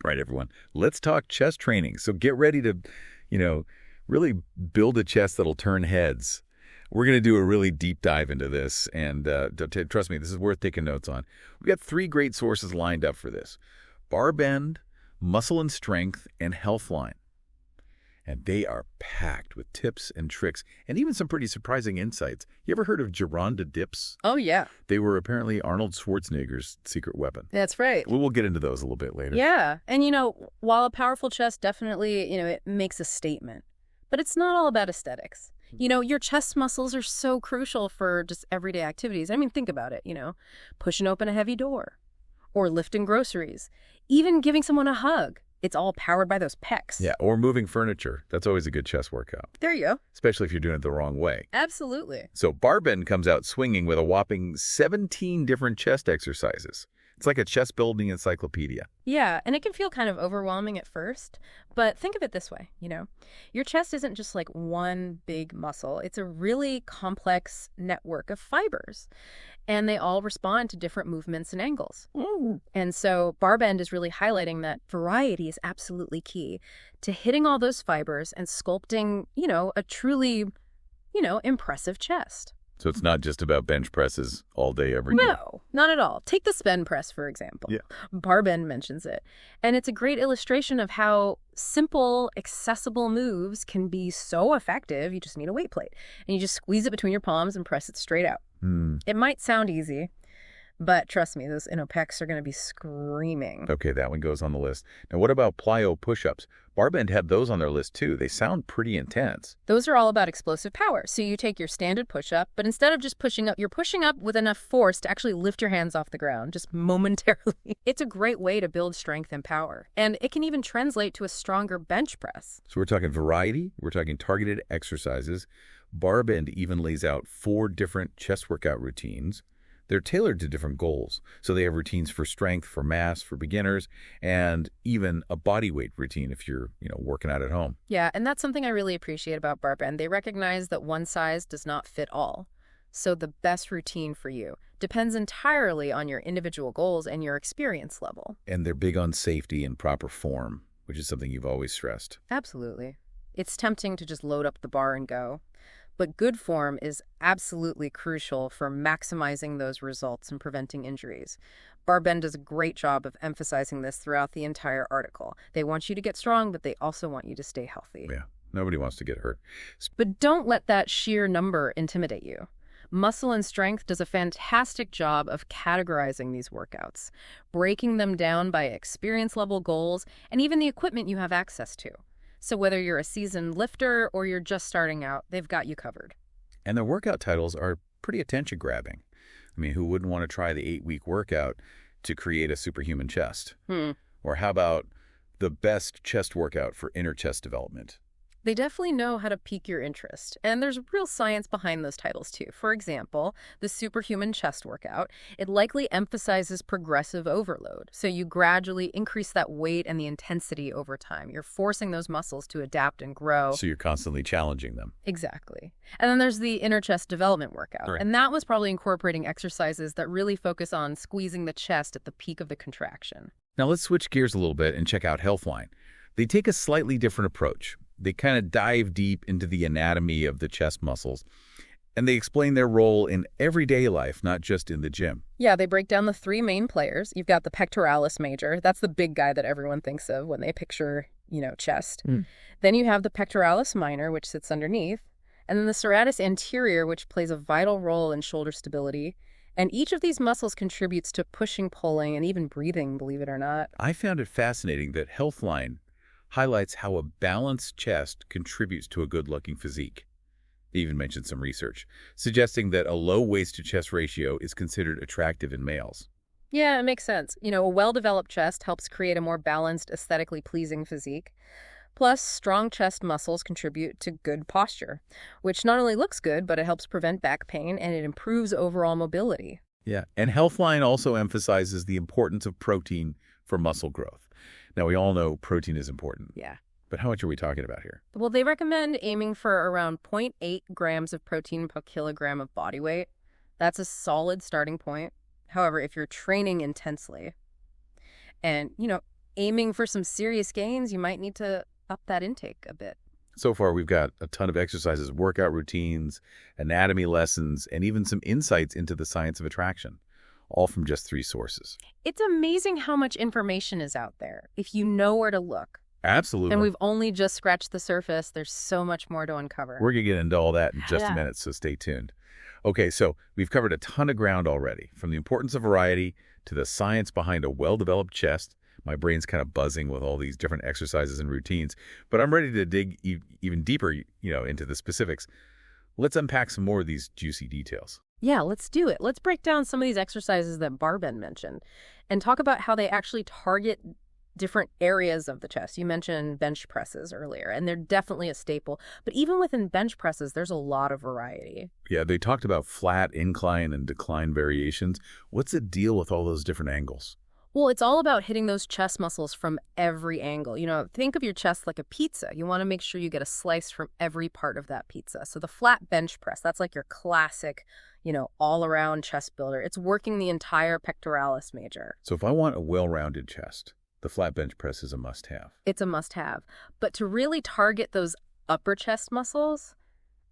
right, everyone. Let's talk chest training. So get ready to, you know, really build a chest that'll turn heads. We're going to do a really deep dive into this, and trust me, this is worth taking notes on. We've got 3 great sources lined up for this: BarBend, Muscle and Strength, and Healthline. And they are packed with tips and tricks and even some pretty surprising insights. You ever heard of Gironda dips? Oh, yeah. They were apparently Arnold Schwarzenegger's secret weapon. That's right. We'll get into those a little bit later. Yeah. And, while a powerful chest definitely, it makes a statement, but it's not all about aesthetics. Your chest muscles are so crucial for just everyday activities. I mean, think about it, pushing open a heavy door or lifting groceries, even giving someone a hug. It's all powered by those pecs. Yeah, or moving furniture. That's always a good chest workout. There you go. Especially if you're doing it the wrong way. Absolutely. So BarBend comes out swinging with a whopping 17 different chest exercises. It's like a chest building encyclopedia. Yeah, and it can feel kind of overwhelming at first, but think of it this way, your chest isn't just like one big muscle. It's a really complex network of fibers, and they all respond to different movements and angles. And so BarBend is really highlighting that variety is absolutely key to hitting all those fibers and sculpting, a truly, impressive chest. So it's not just about bench presses all day, every day. No, not at all. Take the spin press, for example. Yeah. BarBend mentions it. And it's a great illustration of how simple, accessible moves can be so effective. You just need a weight plate. And you just squeeze it between your palms and press it straight out. It might sound easy, but trust me, those pecs are going to be screaming. Okay, that one goes on the list. Now, what about plyo push-ups? BarBend had those on their list, too. They sound pretty intense. Those are all about explosive power. So you take your standard push-up, but instead of just pushing up, you're pushing up with enough force to actually lift your hands off the ground, just momentarily. It's a great way to build strength and power. And it can even translate to a stronger bench press. So we're talking variety. We're talking targeted exercises. BarBend even lays out 4 different chest workout routines. They're tailored to different goals. So they have routines for strength, for mass, for beginners, and even a body weight routine if you're, working out at home. Yeah, and that's something I really appreciate about BarBend. They recognize that one size does not fit all. So the best routine for you depends entirely on your individual goals and your experience level. And they're big on safety and proper form, which is something you've always stressed. Absolutely. It's tempting to just load up the bar and go. But good form is absolutely crucial for maximizing those results and preventing injuries. BarBend does a great job of emphasizing this throughout the entire article. They want you to get strong, but they also want you to stay healthy. Yeah, nobody wants to get hurt. But don't let that sheer number intimidate you. Muscle and Strength does a fantastic job of categorizing these workouts, breaking them down by experience level goals and even the equipment you have access to. So whether you're a seasoned lifter or you're just starting out, they've got you covered. And the workout titles are pretty attention-grabbing. I mean, who wouldn't want to try the 8-week workout to create a superhuman chest? Or how about the best chest workout for inner chest development? They definitely know how to pique your interest, and there's real science behind those titles too. For example, the superhuman chest workout, it likely emphasizes progressive overload. So you gradually increase that weight and the intensity over time. You're forcing those muscles to adapt and grow. So you're constantly challenging them. Exactly. And then there's the inner chest development workout. Right. And that was probably incorporating exercises that really focus on squeezing the chest at the peak of the contraction. Now let's switch gears a little bit and check out Healthline. They take a slightly different approach. They kind of dive deep into the anatomy of the chest muscles, and they explain their role in everyday life, not just in the gym. Yeah, they break down the 3 main players. You've got the pectoralis major. That's the big guy that everyone thinks of when they picture, chest. Then you have the pectoralis minor, which sits underneath, and then the serratus anterior, which plays a vital role in shoulder stability. And each of these muscles contributes to pushing, pulling, and even breathing, believe it or not. I found it fascinating that Healthline highlights how a balanced chest contributes to a good-looking physique. They even mentioned some research suggesting that a low waist-to-chest ratio is considered attractive in males. Yeah, it makes sense. A well-developed chest helps create a more balanced, aesthetically pleasing physique. Plus, strong chest muscles contribute to good posture, which not only looks good, but it helps prevent back pain and it improves overall mobility. Yeah, and Healthline also emphasizes the importance of protein for muscle growth. Now, we all know protein is important. Yeah. But how much are we talking about here? Well, they recommend aiming for around 0.8 grams of protein per kilogram of body weight. That's a solid starting point. However, if you're training intensely, and, aiming for some serious gains, you might need to up that intake a bit. So far, we've got a ton of exercises, workout routines, anatomy lessons, and even some insights into the science of attraction, all from just 3 sources. It's amazing how much information is out there if you know where to look. Absolutely. And we've only just scratched the surface. There's so much more to uncover. We're going to get into all that in just a minute, so stay tuned. Okay, so we've covered a ton of ground already, from the importance of variety to the science behind a well-developed chest. My brain's kind of buzzing with all these different exercises and routines, but I'm ready to dig even deeper, into the specifics. Let's unpack some more of these juicy details. Yeah, let's do it. Let's break down some of these exercises that BarBend mentioned and talk about how they actually target different areas of the chest. You mentioned bench presses earlier, and they're definitely a staple. But even within bench presses, there's a lot of variety. Yeah, they talked about flat, incline, and decline variations. What's the deal with all those different angles? Well, it's all about hitting those chest muscles from every angle. Think of your chest like a pizza. You want to make sure you get a slice from every part of that pizza. So the flat bench press, that's like your classic, all-around chest builder. It's working the entire pectoralis major. So if I want a well-rounded chest, the flat bench press is a must-have. It's a must-have. But to really target those upper chest muscles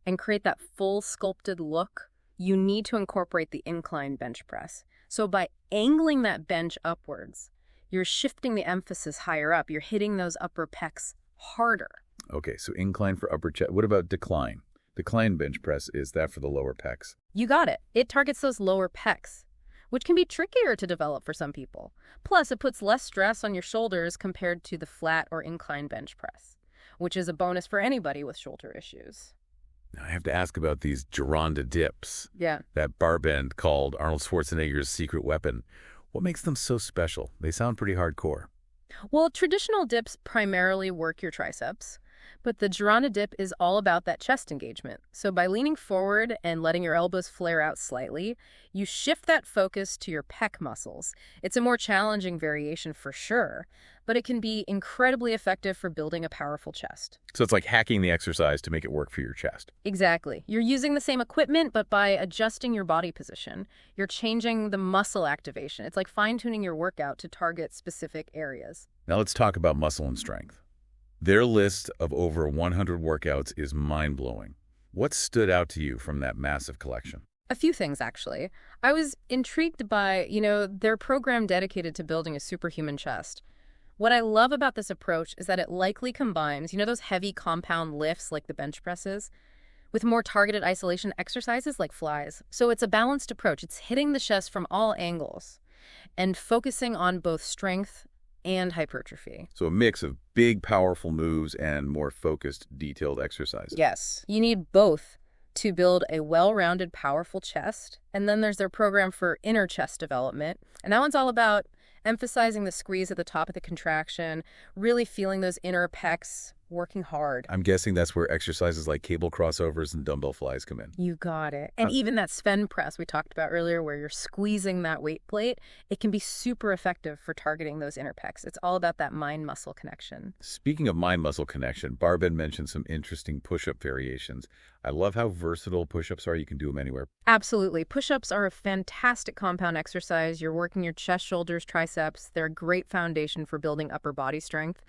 and create that full sculpted look, you need to incorporate the incline bench press. So by angling that bench upwards, you're shifting the emphasis higher up. You're hitting those upper pecs harder. Okay, so incline for upper chest. What about decline? Decline bench press, is that for the lower pecs? You got it. It targets those lower pecs, which can be trickier to develop for some people. Plus, it puts less stress on your shoulders compared to the flat or incline bench press, which is a bonus for anybody with shoulder issues. Now, I have to ask about these Gironda dips. Yeah. That BarBend called Arnold Schwarzenegger's secret weapon. What makes them so special? They sound pretty hardcore. Well, traditional dips primarily work your triceps, but the Gironda dip is all about that chest engagement. So by leaning forward and letting your elbows flare out slightly, you shift that focus to your pec muscles. It's a more challenging variation for sure, but it can be incredibly effective for building a powerful chest. So it's like hacking the exercise to make it work for your chest. Exactly. You're using the same equipment, but by adjusting your body position, you're changing the muscle activation. It's like fine-tuning your workout to target specific areas. Now let's talk about muscle and strength. Their list of over 100 workouts is mind-blowing. What stood out to you from that massive collection? A few things, actually. I was intrigued by, their program dedicated to building a superhuman chest. What I love about this approach is that it likely combines, those heavy compound lifts like the bench presses, with more targeted isolation exercises like flies. So it's a balanced approach. It's hitting the chest from all angles and focusing on both strength and hypertrophy. So a mix of big, powerful moves and more focused, detailed exercises. Yes. You need both to build a well-rounded, powerful chest. And then there's their program for inner chest development. And that one's all about emphasizing the squeeze at the top of the contraction, really feeling those inner pecs working hard. I'm guessing that's where exercises like cable crossovers and dumbbell flies come in. You got it. And even that Sven press we talked about earlier where you're squeezing that weight plate, it can be super effective for targeting those inner pecs. It's all about that mind-muscle connection. Speaking of mind-muscle connection, BarBend mentioned some interesting push-up variations. I love how versatile push-ups are. You can do them anywhere. Absolutely. Push-ups are a fantastic compound exercise. You're working your chest, shoulders, triceps. They're a great foundation for building upper body strength.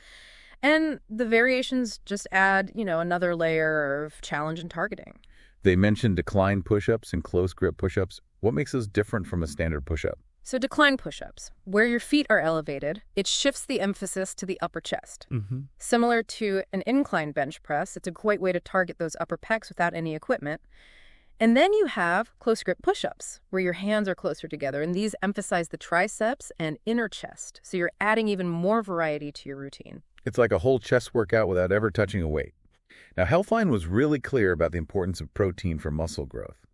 And the variations just add, another layer of challenge and targeting. They mentioned decline push-ups and close grip push-ups. What makes those different from a standard push-up? So decline push-ups, where your feet are elevated, it shifts the emphasis to the upper chest. Similar to an incline bench press, it's a great way to target those upper pecs without any equipment. And then you have close grip push-ups, where your hands are closer together, and these emphasize the triceps and inner chest. So you're adding even more variety to your routine. It's like a whole chest workout without ever touching a weight. Now, Healthline was really clear about the importance of protein for muscle growth,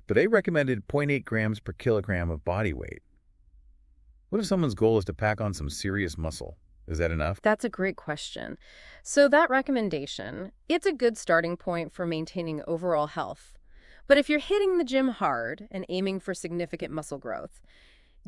but they recommended 0.8 grams per kilogram of body weight. What if someone's goal is to pack on some serious muscle? Is that enough? That's a great question. So that recommendation, it's a good starting point for maintaining overall health. But if you're hitting the gym hard and aiming for significant muscle growth,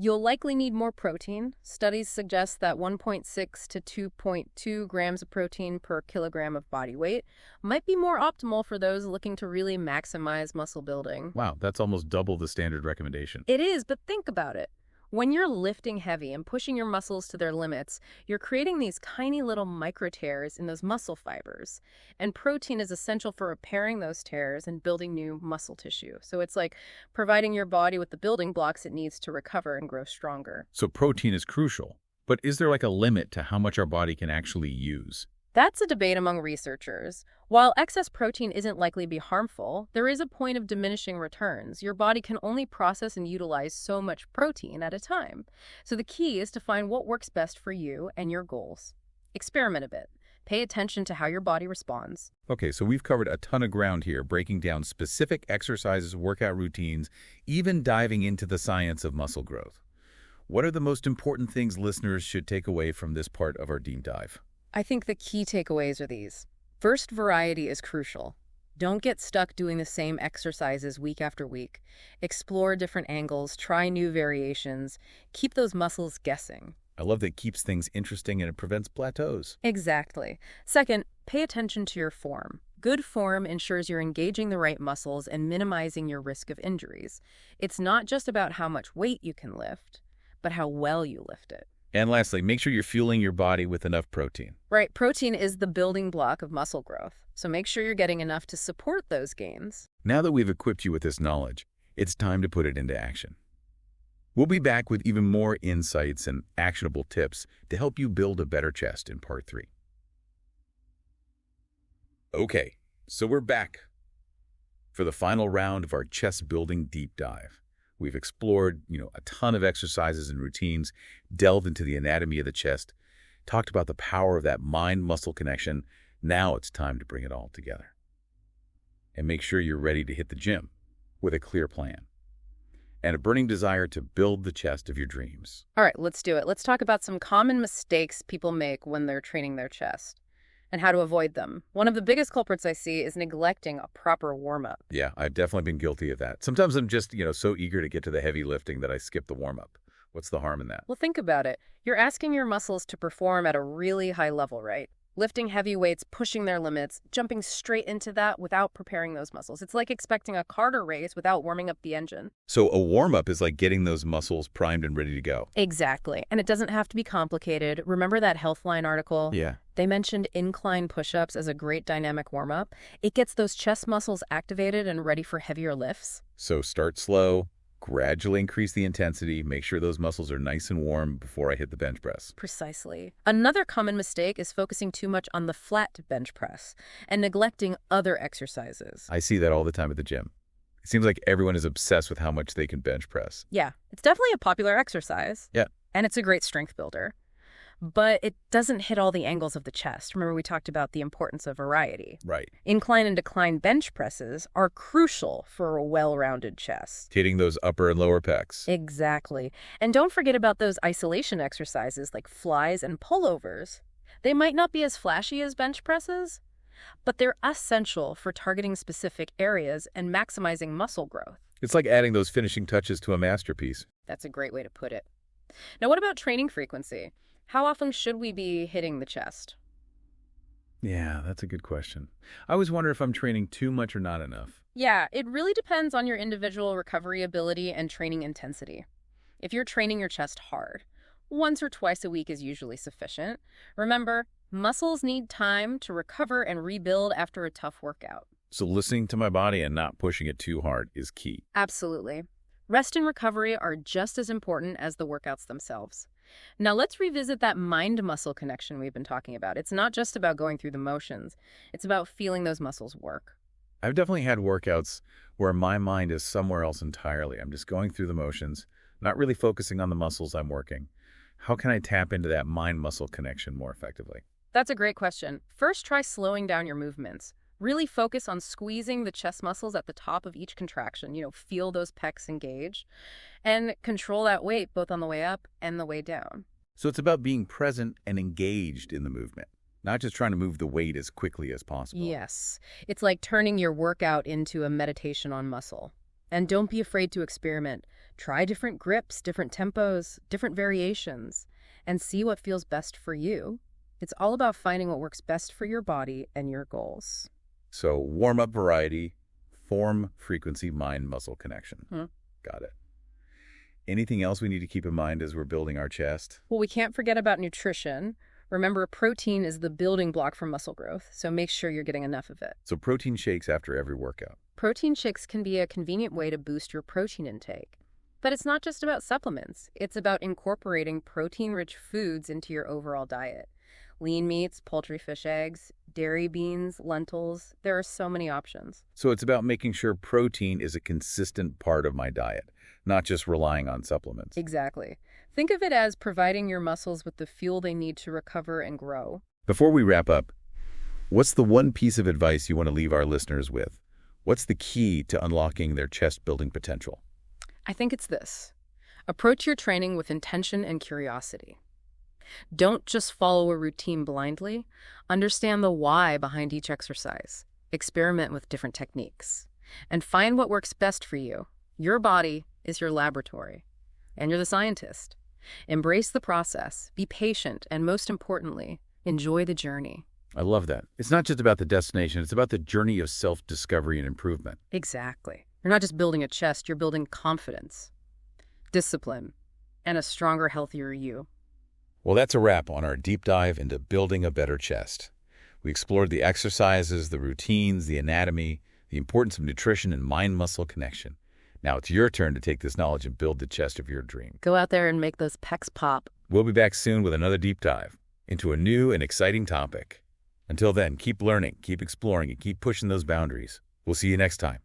you'll likely need more protein. Studies suggest that 1.6 to 2.2 grams of protein per kilogram of body weight might be more optimal for those looking to really maximize muscle building. Wow, that's almost double the standard recommendation. It is, but think about it. When you're lifting heavy and pushing your muscles to their limits, you're creating these tiny little micro tears in those muscle fibers. And protein is essential for repairing those tears and building new muscle tissue. So it's like providing your body with the building blocks it needs to recover and grow stronger. So protein is crucial. But is there like a limit to how much our body can actually use? That's a debate among researchers. While excess protein isn't likely to be harmful, there is a point of diminishing returns. Your body can only process and utilize so much protein at a time. So the key is to find what works best for you and your goals. Experiment a bit. Pay attention to how your body responds. Okay, so we've covered a ton of ground here, breaking down specific exercises, workout routines, even diving into the science of muscle growth. What are the most important things listeners should take away from this part of our deep dive? I think the key takeaways are these. First, variety is crucial. Don't get stuck doing the same exercises week after week. Explore different angles, try new variations, keep those muscles guessing. I love that it keeps things interesting and it prevents plateaus. Exactly. Second, pay attention to your form. Good form ensures you're engaging the right muscles and minimizing your risk of injuries. It's not just about how much weight you can lift, but how well you lift it. And lastly, make sure you're fueling your body with enough protein. Right, protein is the building block of muscle growth, so make sure you're getting enough to support those gains. Now that we've equipped you with this knowledge, it's time to put it into action. We'll be back with even more insights and actionable tips to help you build a better chest in part 3. Okay, so we're back for the final round of our chest building deep dive. We've explored, a ton of exercises and routines, delved into the anatomy of the chest, talked about the power of that mind-muscle connection. Now it's time to bring it all together. And make sure you're ready to hit the gym with a clear plan and a burning desire to build the chest of your dreams. All right, let's do it. Let's talk about some common mistakes people make when they're training their chest and how to avoid them. One of the biggest culprits I see is neglecting a proper warm-up. Yeah, I've definitely been guilty of that. Sometimes I'm just, so eager to get to the heavy lifting that I skip the warm-up. What's the harm in that? Well, think about it. You're asking your muscles to perform at a really high level, right? Lifting heavy weights, pushing their limits, jumping straight into that without preparing those muscles. It's like expecting a car to race without warming up the engine. So a warm-up is like getting those muscles primed and ready to go. Exactly. And it doesn't have to be complicated. Remember that Healthline article? Yeah. They mentioned incline push-ups as a great dynamic warm-up. It gets those chest muscles activated and ready for heavier lifts. So start slow, gradually increase the intensity, make sure those muscles are nice and warm before I hit the bench press. Precisely. Another common mistake is focusing too much on the flat bench press and neglecting other exercises. I see that all the time at the gym. It seems like everyone is obsessed with how much they can bench press. Yeah, it's definitely a popular exercise. Yeah. And it's a great strength builder. But it doesn't hit all the angles of the chest. Remember, we talked about the importance of variety. Right. Incline and decline bench presses are crucial for a well-rounded chest. Hitting those upper and lower pecs. Exactly. And don't forget about those isolation exercises like flies and pullovers. They might not be as flashy as bench presses, but they're essential for targeting specific areas and maximizing muscle growth. It's like adding those finishing touches to a masterpiece. That's a great way to put it. Now, what about training frequency? How often should we be hitting the chest? Yeah, that's a good question. I always wonder if I'm training too much or not enough. Yeah, it really depends on your individual recovery ability and training intensity. If you're training your chest hard, once or twice a week is usually sufficient. Remember, muscles need time to recover and rebuild after a tough workout. So listening to my body and not pushing it too hard is key. Absolutely. Rest and recovery are just as important as the workouts themselves. Now let's revisit that mind-muscle connection we've been talking about. It's not just about going through the motions. It's about feeling those muscles work. I've definitely had workouts where my mind is somewhere else entirely. I'm just going through the motions, not really focusing on the muscles I'm working. How can I tap into that mind-muscle connection more effectively? That's a great question. First, try slowing down your movements. Really focus on squeezing the chest muscles at the top of each contraction. Feel those pecs engage. And control that weight both on the way up and the way down. So it's about being present and engaged in the movement, not just trying to move the weight as quickly as possible. Yes. It's like turning your workout into a meditation on muscle. And don't be afraid to experiment. Try different grips, different tempos, different variations, and see what feels best for you. It's all about finding what works best for your body and your goals. So warm-up variety, form, frequency, mind-muscle connection. Got it. Anything else we need to keep in mind as we're building our chest? Well, we can't forget about nutrition. Remember, protein is the building block for muscle growth, so make sure you're getting enough of it. So protein shakes after every workout. Protein shakes can be a convenient way to boost your protein intake. But it's not just about supplements. It's about incorporating protein-rich foods into your overall diet. Lean meats, poultry, fish, eggs, dairy, beans, lentils. There are so many options. So it's about making sure protein is a consistent part of my diet, not just relying on supplements. Exactly. Think of it as providing your muscles with the fuel they need to recover and grow. Before we wrap up, what's the one piece of advice you want to leave our listeners with? What's the key to unlocking their chest-building potential? I think it's this. Approach your training with intention and curiosity. Don't just follow a routine blindly. Understand the why behind each exercise. Experiment with different techniques. And find what works best for you. Your body is your laboratory, and you're the scientist. Embrace the process, be patient, and most importantly, enjoy the journey. I love that. It's not just about the destination, it's about the journey of self-discovery and improvement. Exactly. You're not just building a chest, you're building confidence, discipline, and a stronger, healthier you. Well, that's a wrap on our deep dive into building a better chest. We explored the exercises, the routines, the anatomy, the importance of nutrition and mind-muscle connection. Now it's your turn to take this knowledge and build the chest of your dream. Go out there and make those pecs pop. We'll be back soon with another deep dive into a new and exciting topic. Until then, keep learning, keep exploring, and keep pushing those boundaries. We'll see you next time.